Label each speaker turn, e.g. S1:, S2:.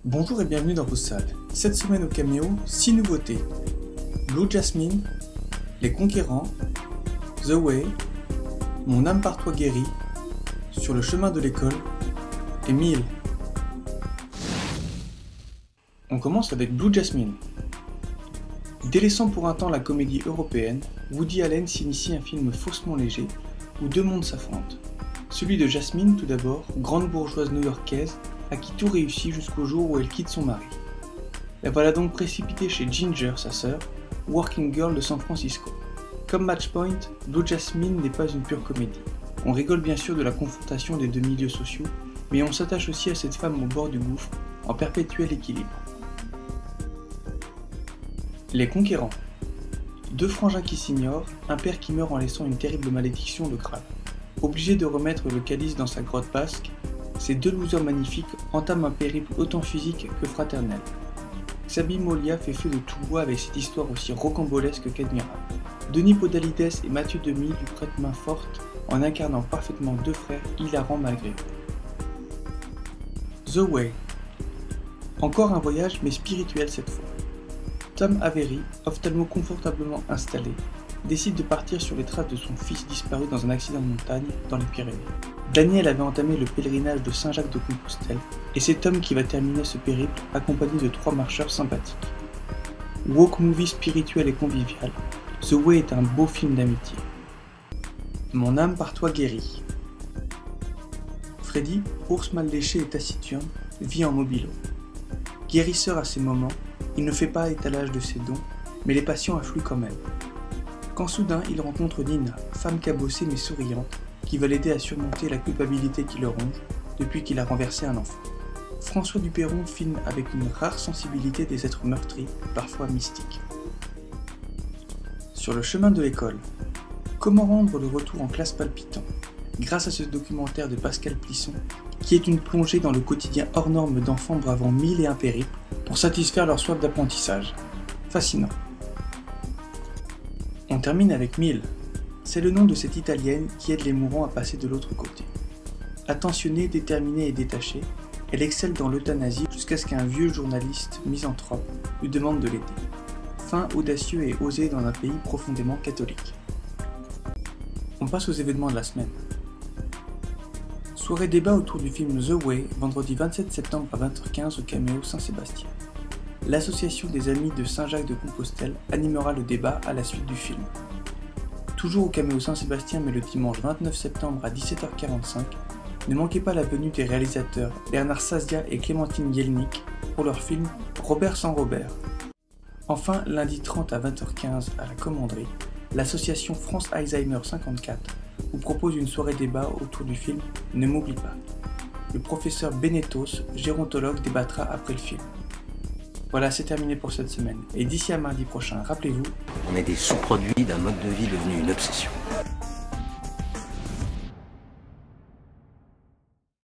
S1: Bonjour et bienvenue dans vos salles. Cette semaine au caméo, 6 nouveautés. Blue Jasmine, Les Conquérants, The Way, Mon âme par toi guérie, Sur le chemin de l'école et 1000. On commence avec Blue Jasmine. Délaissant pour un temps la comédie européenne, Woody Allen s'initie un film faussement léger où deux mondes s'affrontent. Celui de Jasmine tout d'abord, grande bourgeoise new-yorkaise, à qui tout réussit jusqu'au jour où elle quitte son mari. La voilà donc précipitée chez Ginger, sa sœur, working girl de San Francisco. Comme Matchpoint, Blue Jasmine n'est pas une pure comédie. On rigole bien sûr de la confrontation des deux milieux sociaux, mais on s'attache aussi à cette femme au bord du gouffre, en perpétuel équilibre. Les Conquérants. Deux frangins qui s'ignorent, un père qui meurt en laissant une terrible malédiction le grave. Obligé de remettre le calice dans sa grotte basque, ces deux losers magnifiques entament un périple autant physique que fraternel. Xabi Molia fait feu de tout bois avec cette histoire aussi rocambolesque qu'admirable. Denis Podalides et Mathieu Demy lui prêtent main forte en incarnant parfaitement deux frères hilarants malgré eux. The Way. Encore un voyage mais spirituel cette fois. Tom Avery, ophtalmo confortablement installé, décide de partir sur les traces de son fils disparu dans un accident de montagne dans les Pyrénées. Daniel avait entamé le pèlerinage de Saint-Jacques-de-Compostelle et c'est Tom qui va terminer ce périple accompagné de trois marcheurs sympathiques. Walk movie spirituel et convivial, The Way est un beau film d'amitié. Mon âme par toi guérie. Freddy, ours mal léché et taciturne, vit en mobilo. Guérisseur à ses moments, il ne fait pas étalage de ses dons, mais les patients affluent quand même. Quand soudain il rencontre Nina, femme cabossée mais souriante, qui va l'aider à surmonter la culpabilité qui le ronge depuis qu'il a renversé un enfant. François Dupeyron filme avec une rare sensibilité des êtres meurtris, parfois mystiques. Sur le chemin de l'école. Comment rendre le retour en classe palpitant? Grâce à ce documentaire de Pascal Plisson, qui est une plongée dans le quotidien hors norme d'enfants bravant 1001 périples pour satisfaire leur soif d'apprentissage. Fascinant. On termine avec 1000. C'est le nom de cette Italienne qui aide les mourants à passer de l'autre côté. Attentionnée, déterminée et détachée, elle excelle dans l'euthanasie jusqu'à ce qu'un vieux journaliste misanthrope lui demande de l'aider. Fin audacieux et osé dans un pays profondément catholique. On passe aux événements de la semaine. Soirée débat autour du film The Way, vendredi 27 septembre à 20h15 au Caméo Saint-Sébastien. L'association des amis de Saint-Jacques-de-Compostelle animera le débat à la suite du film. Toujours au Caméo Saint-Sébastien mais le dimanche 29 septembre à 17h45, ne manquez pas la venue des réalisateurs Bernard Sazia et Clémentine Yelnik pour leur film Robert sans Robert. Enfin, lundi 30 à 20h15 à la Commanderie, l'association France Alzheimer 54 vous propose une soirée débat autour du film Ne m'oublie pas. Le professeur Benetos, gérontologue, débattra après le film. Voilà, c'est terminé pour cette semaine. Et d'ici à mardi prochain, rappelez-vous,
S2: on est des sous-produits d'un mode de vie devenu une obsession.